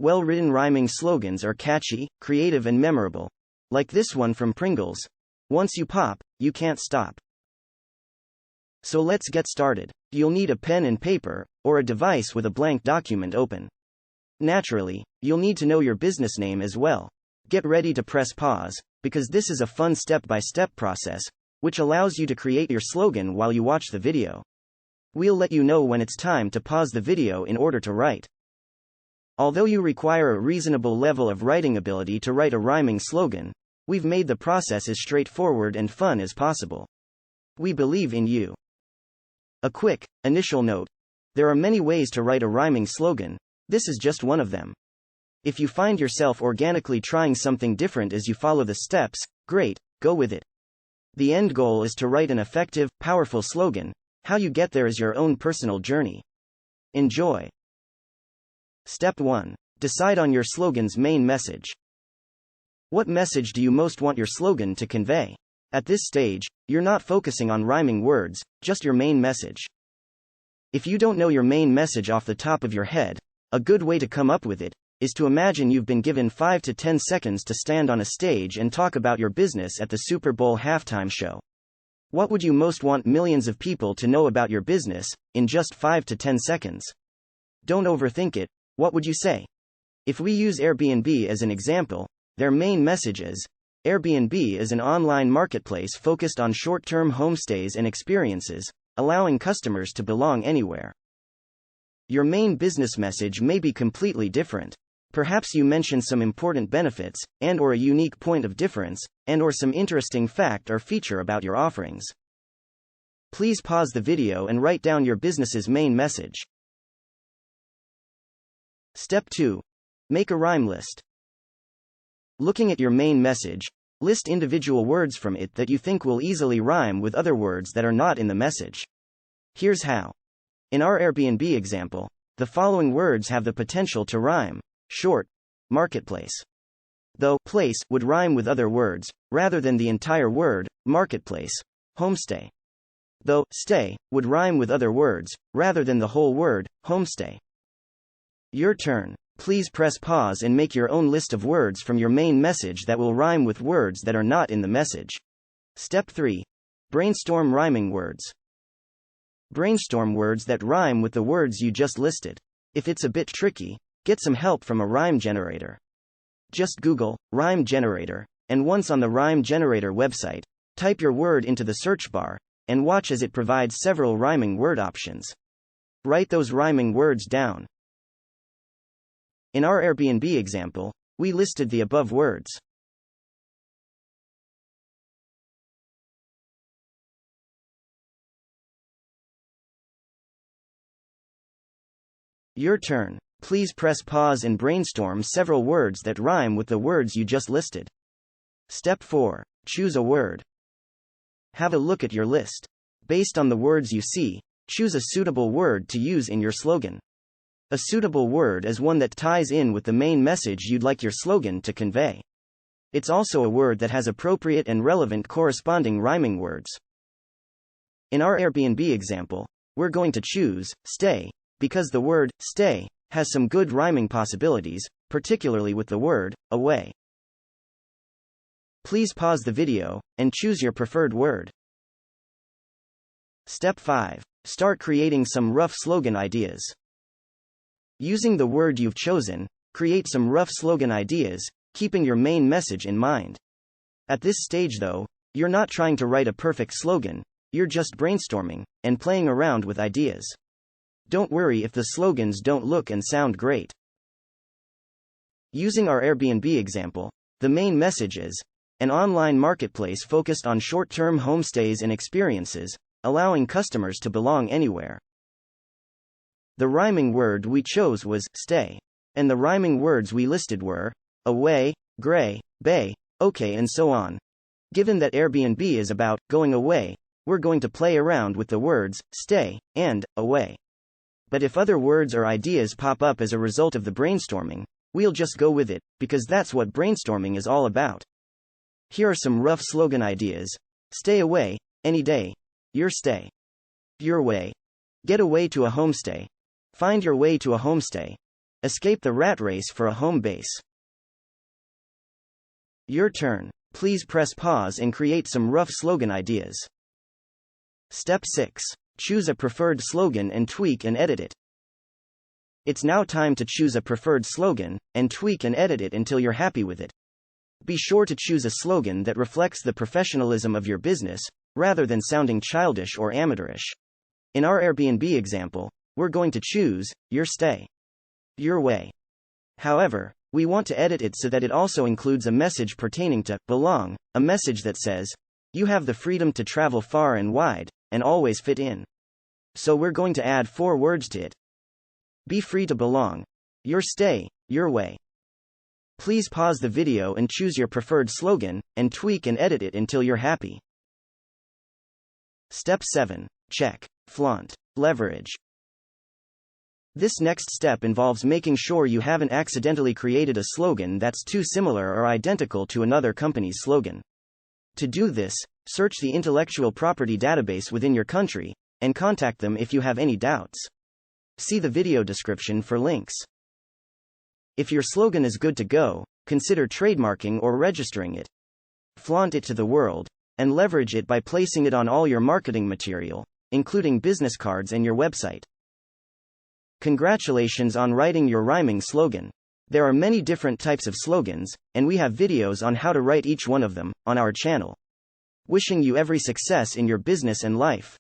Well-written rhyming slogans are catchy, creative and memorable. Like this one from Pringles. Once you pop, you can't stop. So let's get started. You'll need a pen and paper, or a device with a blank document open. Naturally, you'll need to know your business name as well. Get ready to press pause, because this is a fun step-by-step process, which allows you to create your slogan while you watch the video. We'll let you know when it's time to pause the video in order to write. Although you require a reasonable level of writing ability to write a rhyming slogan, we've made the process as straightforward and fun as possible. We believe in you. A quick, initial note. There are many ways to write a rhyming slogan. This is just one of them. If you find yourself organically trying something different as you follow the steps, great, go with it. The end goal is to write an effective, powerful slogan. How you get there is your own personal journey. Enjoy. Step 1. Decide on your slogan's main message. What message do you most want your slogan to convey? At this stage, you're not focusing on rhyming words, just your main message. If you don't know your main message off the top of your head, a good way to come up with it is to imagine you've been given 5 to 10 seconds to stand on a stage and talk about your business at the Super Bowl halftime show. What would you most want millions of people to know about your business, in just 5 to 10 seconds? Don't overthink it. What would you say? If we use Airbnb as an example, their main message is, Airbnb is an online marketplace focused on short-term homestays and experiences, allowing customers to belong anywhere. Your main business message may be completely different. Perhaps you mention some important benefits, and/or a unique point of difference, and/or some interesting fact or feature about your offerings. Please pause the video and write down your business's main message. Step 2. Make a rhyme list. Looking at your main message, list individual words from it that you think will easily rhyme with other words that are not in the message. Here's how. In our Airbnb example, the following words have the potential to rhyme. Short, marketplace. Though place would rhyme with other words, rather than the entire word, marketplace, homestay. Though stay would rhyme with other words, rather than the whole word, homestay. Your turn. Please press pause and make your own list of words from your main message that will rhyme with words that are not in the message. Step 3. Brainstorm rhyming words. Brainstorm words that rhyme with the words you just listed. If it's a bit tricky, get some help from a rhyme generator. Just Google rhyme generator, and once on the rhyme generator website, type your word into the search bar, and watch as it provides several rhyming word options. Write those rhyming words down. In our Airbnb example, we listed the above words. Your turn. Please press pause and brainstorm several words that rhyme with the words you just listed. Step 4. Choose a word. Have a look at your list. Based on the words you see, choose a suitable word to use in your slogan. A suitable word is one that ties in with the main message you'd like your slogan to convey. It's also a word that has appropriate and relevant corresponding rhyming words. In our Airbnb example, we're going to choose stay, because the word stay has some good rhyming possibilities, particularly with the word away. Please pause the video and choose your preferred word. Step 5. Start creating some rough slogan ideas. Using the word you've chosen, create some rough slogan ideas, keeping your main message in mind. At this stage though, you're not trying to write a perfect slogan, you're just brainstorming and playing around with ideas. Don't worry if the slogans don't look and sound great. Using our Airbnb example, the main message is, an online marketplace focused on short-term homestays and experiences, allowing customers to belong anywhere. The rhyming word we chose was stay, and the rhyming words we listed were away, gray, bay, okay and so on. Given that Airbnb is about going away, we're going to play around with the words stay and away. But if other words or ideas pop up as a result of the brainstorming, we'll just go with it, because that's what brainstorming is all about. Here are some rough slogan ideas. Stay away, any day. Your stay. Your way. Get away to a homestay. Find your way to a homestay. Escape the rat race for a home base. Your turn. Please press pause and create some rough slogan ideas. Step 6. Choose a preferred slogan and tweak and edit it. It's now time to choose a preferred slogan, and tweak and edit it until you're happy with it. Be sure to choose a slogan that reflects the professionalism of your business, rather than sounding childish or amateurish. In our Airbnb example, we're going to choose, Your Stay. Your Way. However, we want to edit it so that it also includes a message pertaining to belong, a message that says, you have the freedom to travel far and wide, and always fit in. So we're going to add 4 words to it. Be free to belong. Your stay, your way. Please pause the video and choose your preferred slogan, and tweak and edit it until you're happy. Step 7. Check. Flaunt. Leverage. This next step involves making sure you haven't accidentally created a slogan that's too similar or identical to another company's slogan. To do this, search the intellectual property database within your country, and contact them if you have any doubts. See the video description for links. If your slogan is good to go, consider trademarking or registering it. Flaunt it to the world, and leverage it by placing it on all your marketing material, including business cards and your website. Congratulations on writing your rhyming slogan. There are many different types of slogans, and we have videos on how to write each one of them, on our channel. Wishing you every success in your business and life.